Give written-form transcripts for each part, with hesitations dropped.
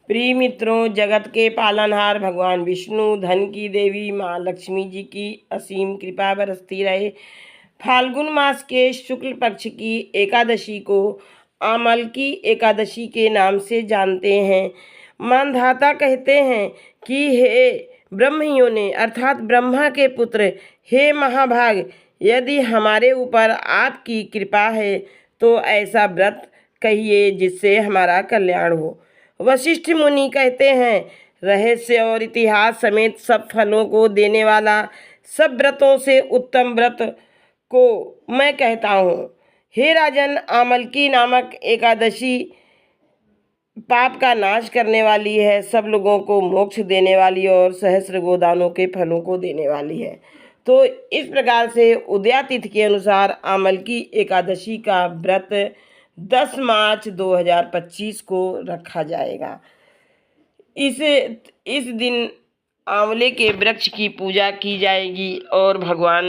प्रिय मित्रों, जगत के पालनहार भगवान विष्णु, धन की देवी माँ लक्ष्मी जी की असीम कृपा बरसती रहे। फाल्गुन मास के शुक्ल पक्ष की एकादशी को आमलकी एकादशी के नाम से जानते हैं। मानधाता कहते हैं कि हे ब्रह्मियों ने अर्थात ब्रह्मा के पुत्र, हे महाभाग, यदि हमारे ऊपर आपकी कृपा है तो ऐसा व्रत कहिए जिससे हमारा कल्याण हो। वशिष्ठ मुनि कहते हैं, रहस्य और इतिहास समेत सब फलों को देने वाला सब व्रतों से उत्तम व्रत को मैं कहता हूँ। हे राजन, आमलकी नामक एकादशी पाप का नाश करने वाली है, सब लोगों को मोक्ष देने वाली और सहस्र गोदानों के फलों को देने वाली है। तो इस प्रकार से उदया तिथि के अनुसार आमलकी एकादशी का व्रत 10 मार्च 2025 को रखा जाएगा। इस दिन आंवले के वृक्ष की पूजा की जाएगी और भगवान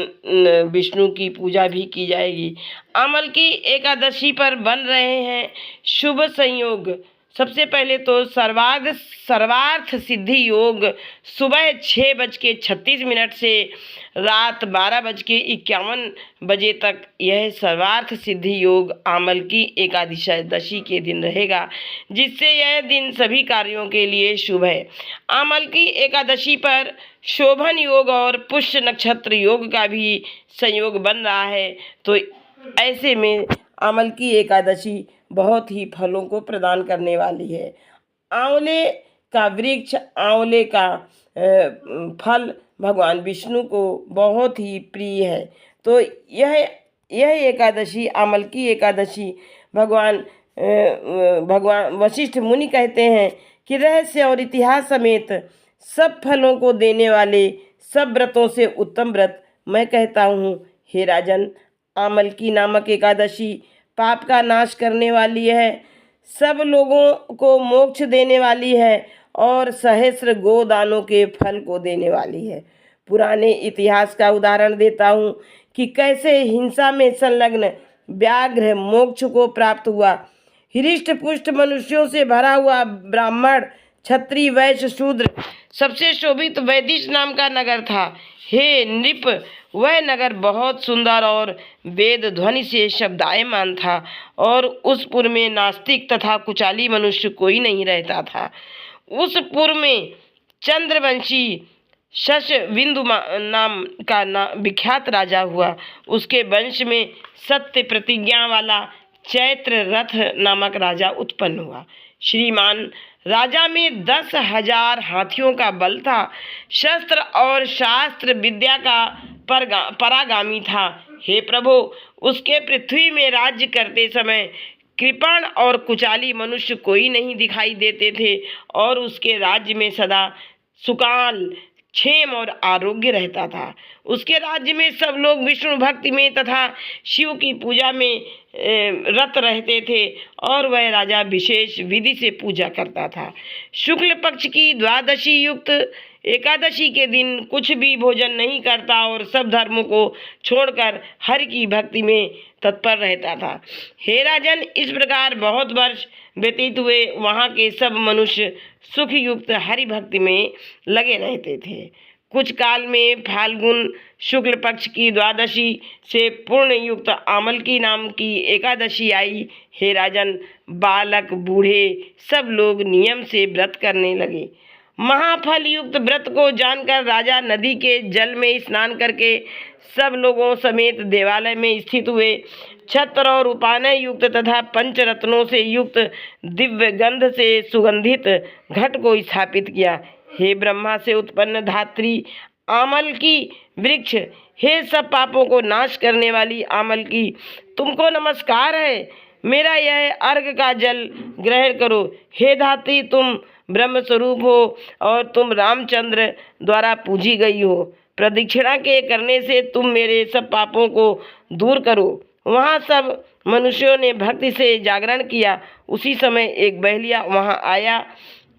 विष्णु की पूजा भी की जाएगी। आमलकी एकादशी पर बन रहे हैं शुभ संयोग। सबसे पहले तो सर्वार्थ सिद्धि योग सुबह 6:36 से रात 12:51 तक यह सर्वार्थ सिद्धि योग आमलकी एकादशी के दिन रहेगा, जिससे यह दिन सभी कार्यों के लिए शुभ है। आमलकी एकादशी पर शोभन योग और पुष्य नक्षत्र योग का भी संयोग बन रहा है। तो ऐसे में आमलकी एकादशी बहुत ही फलों को प्रदान करने वाली है। आंवले का वृक्ष, आंवले का फल भगवान विष्णु को बहुत ही प्रिय है। तो यह एकादशी, आमलकी एकादशी, भगवान वशिष्ठ मुनि कहते हैं कि रहस्य और इतिहास समेत सब फलों को देने वाले सब व्रतों से उत्तम व्रत मैं कहता हूँ। हे राजन, आमलकी नामक एकादशी पाप का नाश करने वाली है, सब लोगों को मोक्ष देने वाली है और सहस्र गोदानों के फल को देने वाली है। पुराने इतिहास का उदाहरण देता हूँ कि कैसे हिंसा में संलग्न व्याघ्र मोक्ष को प्राप्त हुआ। हृष्ट पुष्ट मनुष्यों से भरा हुआ ब्राह्मण, क्षत्रिय, वैश्य, शूद्र, सबसे शोभित वैदिश नाम का नगर था। हे नृप, वह नगर बहुत सुंदर और वेद ध्वनि से शब्दायमान था और उस पुर में नास्तिक तथा कुचाली मनुष्य कोई नहीं रहता था। उस पुर में चंद्रवंशी शशबिंदु नाम का विख्यात राजा हुआ। उसके वंश में सत्य प्रतिज्ञा वाला चैत्र रथ नामक राजा उत्पन्न हुआ। श्रीमान राजा में 10,000 हाथियों का बल था, शस्त्र और शास्त्र विद्या का परागामी था। हे प्रभु, उसके पृथ्वी में राज्य करते समय कृपण और कुचाली मनुष्य कोई नहीं दिखाई देते थे और उसके राज्य में सदा सुकाल, क्षेम और आरोग्य रहता था। उसके राज्य में सब लोग विष्णु भक्ति में तथा शिव की पूजा में रत रहते थे और वह राजा विशेष विधि से पूजा करता था। शुक्ल पक्ष की द्वादशी युक्त एकादशी के दिन कुछ भी भोजन नहीं करता और सब धर्मों को छोड़कर हरि की भक्ति में तत्पर रहता था। हे राजन, इस प्रकार बहुत वर्ष व्यतीत हुए। वहाँ के सब मनुष्य सुख युक्त हरि भक्ति में लगे रहते थे। कुछ काल में फाल्गुन शुक्ल पक्ष की द्वादशी से पूर्ण युक्त आमलकी नाम की एकादशी आई। हे राजन, बालक बूढ़े सब लोग नियम से व्रत करने लगे। महाफल युक्त व्रत को जानकर राजा नदी के जल में स्नान करके सब लोगों समेत देवालय में स्थित हुए। छत्र और उपानय युक्त तथा पंचरत्नों से युक्त दिव्य गंध से सुगंधित घट को स्थापित किया। हे ब्रह्मा से उत्पन्न धात्री आमलकी वृक्ष, हे सब पापों को नाश करने वाली आमलकी, तुमको नमस्कार है। मेरा यह अर्घ का जल ग्रहण करो। हे धात्री, तुम ब्रह्म स्वरूप हो और तुम रामचंद्र द्वारा पूजी गई हो। प्रदक्षिणा के करने से तुम मेरे सब पापों को दूर करो। वहाँ सब मनुष्यों ने भक्ति से जागरण किया। उसी समय एक बहलिया वहाँ आया।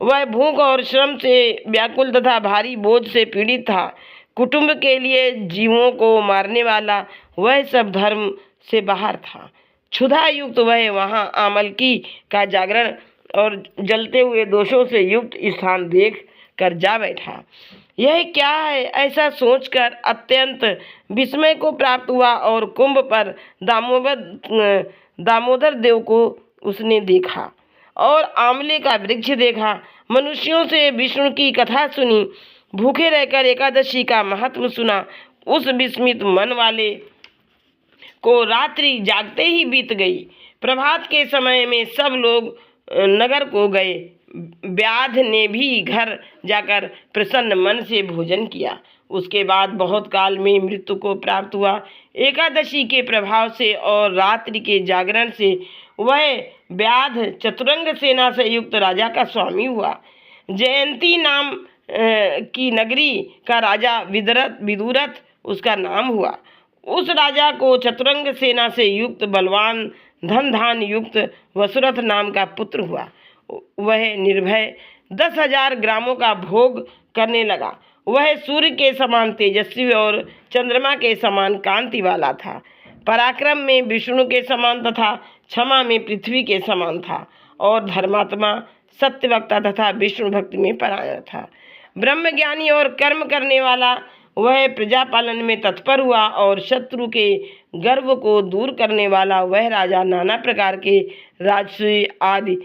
वह भूख और श्रम से व्याकुल तथा भारी बोझ से पीड़ित था। कुटुंब के लिए जीवों को मारने वाला वह सब धर्म से बाहर था। क्षुधा युक्त वह वहाँ आमलकी का जागरण और जलते हुए दोषों से युक्त स्थान देख कर जा बैठा। यह क्या है, ऐसा सोचकर अत्यंत विस्मय को प्राप्त हुआ और कुंभ पर दामोदर देव को उसने देखा और आंवले का वृक्ष देखा। मनुष्यों से विष्णु की कथा सुनी, भूखे रहकर एकादशी का महत्व सुना। उस विस्मित मन वाले को रात्रि जागते ही बीत गई। प्रभात के समय में सब लोग नगर को गए। व्याध ने भी घर जाकर प्रसन्न मन से भोजन किया। उसके बाद बहुत काल में मृत्यु को प्राप्त हुआ। एकादशी के प्रभाव से और रात्रि के जागरण से वह व्याध चतुरंग सेना से युक्त राजा का स्वामी हुआ। जयंती नाम की नगरी का राजा विदुरथ उसका नाम हुआ। उस राजा को चतुरंग सेना से युक्त बलवान धन धान युक्त वसुरथ नाम का पुत्र हुआ। वह निर्भय 10,000 ग्रामों का भोग करने लगा। वह सूर्य के समान तेजस्वी और चंद्रमा के समान कांति वाला था। पराक्रम में विष्णु के समान तथा क्षमा में पृथ्वी के समान था और धर्मात्मा, सत्यवक्ता तथा विष्णु भक्ति में परायण था। ब्रह्मज्ञानी और कर्म करने वाला वह प्रजा पालन में तत्पर हुआ और शत्रु के गर्व को दूर करने वाला वह राजा नाना प्रकार के राजसूय आदि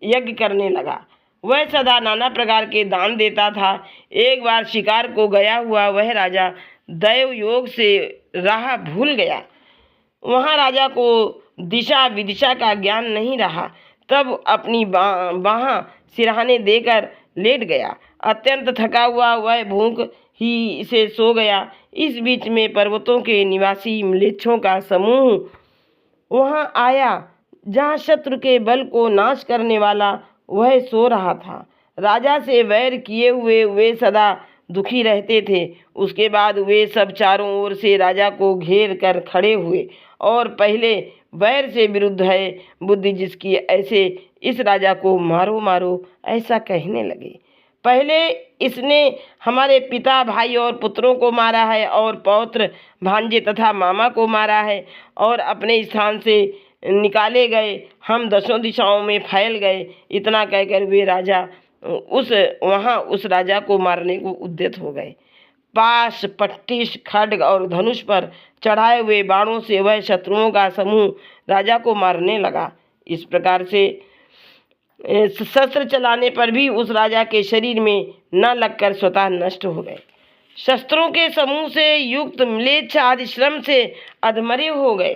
यज्ञ करने लगा। वह सदा नाना प्रकार के दान देता था। एक बार शिकार को गया हुआ वह राजा दैव योग से राह भूल गया। वहाँ राजा को दिशा विदिशा का ज्ञान नहीं रहा। तब अपनी बाँह सिरहाने देकर लेट गया। अत्यंत थका हुआ वह भूख ही से सो गया। इस बीच में पर्वतों के निवासी म्लेच्छों का समूह वहाँ आया, जहाँ शत्रु के बल को नाश करने वाला वह सो रहा था। राजा से वैर किए हुए वे सदा दुखी रहते थे। उसके बाद वे सब चारों ओर से राजा को घेर कर खड़े हुए और पहले वैर से विरुद्ध है बुद्धि जिसकी, ऐसे इस राजा को मारो मारो ऐसा कहने लगे। पहले इसने हमारे पिता, भाई और पुत्रों को मारा है और पौत्र, भांजे तथा मामा को मारा है और अपने स्थान से निकाले गए हम 10 दिशाओं में फैल गए। इतना कहकर वे राजा उस राजा को मारने को उद्यत हो गए। पाश, पट्टिश, खड्ग और धनुष पर चढ़ाए हुए बाणों से वह शत्रुओं का समूह राजा को मारने लगा। इस प्रकार से शस्त्र चलाने पर भी उस राजा के शरीर में न लगकर स्वतः नष्ट हो गए। शस्त्रों के समूह से युक्त म्लेच्छ आदि श्रम से अधमरे हो गए।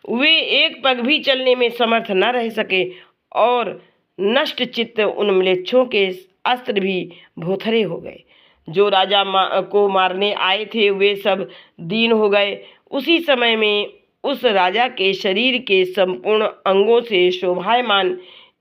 वे एक पग भी चलने में समर्थ न रह सके और नष्ट चित्त उन म्लेच्छों के अस्त्र भी भोथरे हो गए। जो राजा को मारने आए थे वे सब दीन हो गए। उसी समय में उस राजा के शरीर के संपूर्ण अंगों से शोभायमान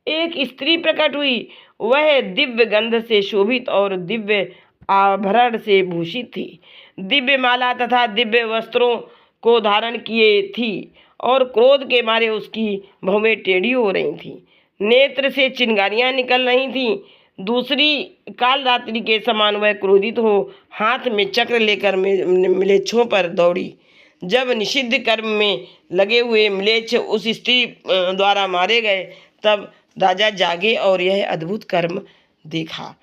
एक स्त्री प्रकट हुई। वह दिव्य गंध से शोभित और दिव्य आभरण से भूषित थी। दिव्य माला तथा दिव्य वस्त्रों को धारण किए थी और क्रोध के मारे उसकी भौहें टेढ़ी हो रही थीं। नेत्र से चिंगारियां निकल रही थीं। दूसरी काल रात्रि के समान वह क्रोधित हो हाथ में चक्र लेकर म्लेच्छों पर दौड़ी। जब निषिद्ध कर्म में लगे हुए म्लेच्छ उस स्त्री द्वारा मारे गए तब राजा जागे और यह अद्भुत कर्म देखा।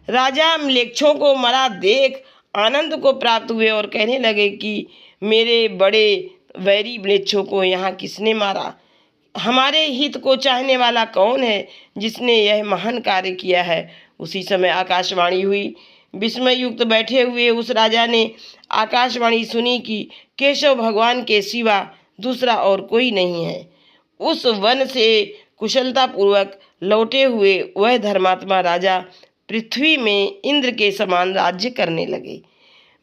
राजा म्लेच्छों को मरा देख आनंद को प्राप्त हुए और कहने लगे कि मेरे बड़े वैरी म्लेच्छों को यहाँ किसने मारा? हमारे हित को चाहने वाला कौन है जिसने यह महान कार्य किया है? उसी समय आकाशवाणी हुई। विस्मय युक्त बैठे हुए उस राजा ने आकाशवाणी सुनी कि केशव भगवान के सिवा दूसरा और कोई नहीं है। उस वन से कुशलतापूर्वक लौटे हुए वह धर्मात्मा राजा पृथ्वी में इंद्र के समान राज्य करने लगे।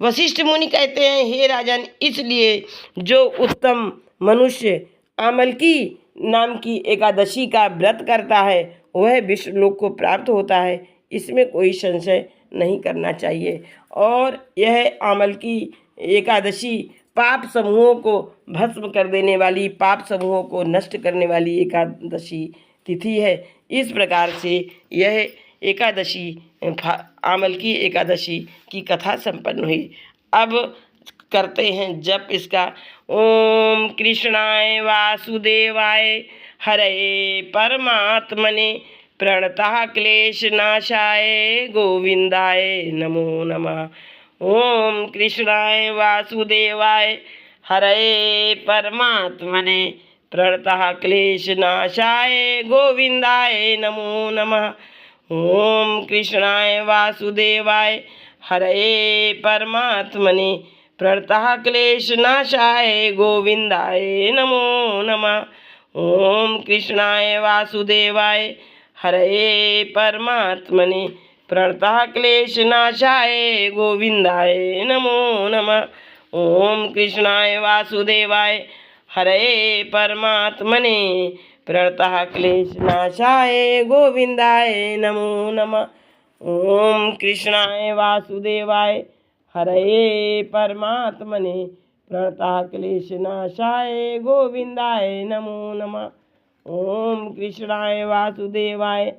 वशिष्ठ मुनि कहते हैं, हे राजन, इसलिए जो उत्तम मनुष्य आमलकी नाम की एकादशी का व्रत करता है वह विष्णुलोक को प्राप्त होता है, इसमें कोई संशय नहीं करना चाहिए। और यह आमलकी एकादशी पाप समूहों को भस्म कर देने वाली, पाप समूहों को नष्ट करने वाली एकादशी तिथि है। इस प्रकार से यह एकादशी आमलकी एकादशी की कथा संपन्न हुई। अब करते हैं जप इसका। ओम कृष्णाय वासुदेवाय हरे परमात्मने प्रणतः क्लेशनाशाय गोविंदाय नमो नमः। ओम कृष्णाय वासुदेवाय हरये परमात्मने प्रणतः क्लेशनाशाय गोविंदाय नमो नमः। ओम कृष्णाय वासुदेवाय हरये परमात्मने प्रणतः क्लेशनाशाय गोविंदाय नमो नमः। ओम कृष्णाय वासुदेवाय हरये परमात्मने प्रणतः क्लेशनाशाय गोविंदाय नमो नमः। ओम कृष्णाय वासुदेवाय हरये परमात्मने प्रणतः क्लेशनाशाय गोविंदाय नमो नमः। ओम कृष्णाय वासुदेवाय हरये परमात्मने प्रणतः क्लेशनाशाय गोविंदाय नमो नमः। ओम कृष्णाय वासुदेवाय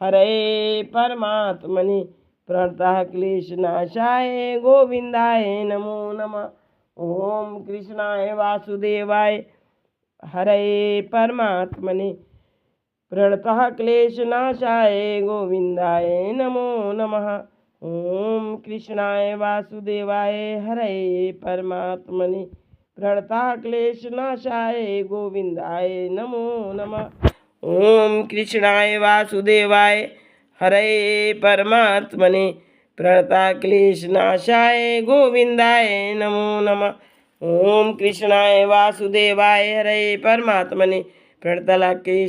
हरये परमात्मने प्रणतः क्लेशनाशाय गोविंदाय नमो नमः। ओम कृष्णाय वासुदेवाय हरये परमात्मने प्रणतः क्लेशनाशाय गोविंदाय नमो नमः। ओम कृष्णाय वासुदेवाय हरये परमात्मने प्रणतः क्लेशनाशाय गोविंदाय नमो नमः। ओम कृष्णाय वासुदेवाय हरये परमात्मने प्रणतः क्लेशनाशाय गोविंदाय नमो नमः। ओम कृष्णाय वासुदेवाय हरये परमात्मने प्रणतः क्लेश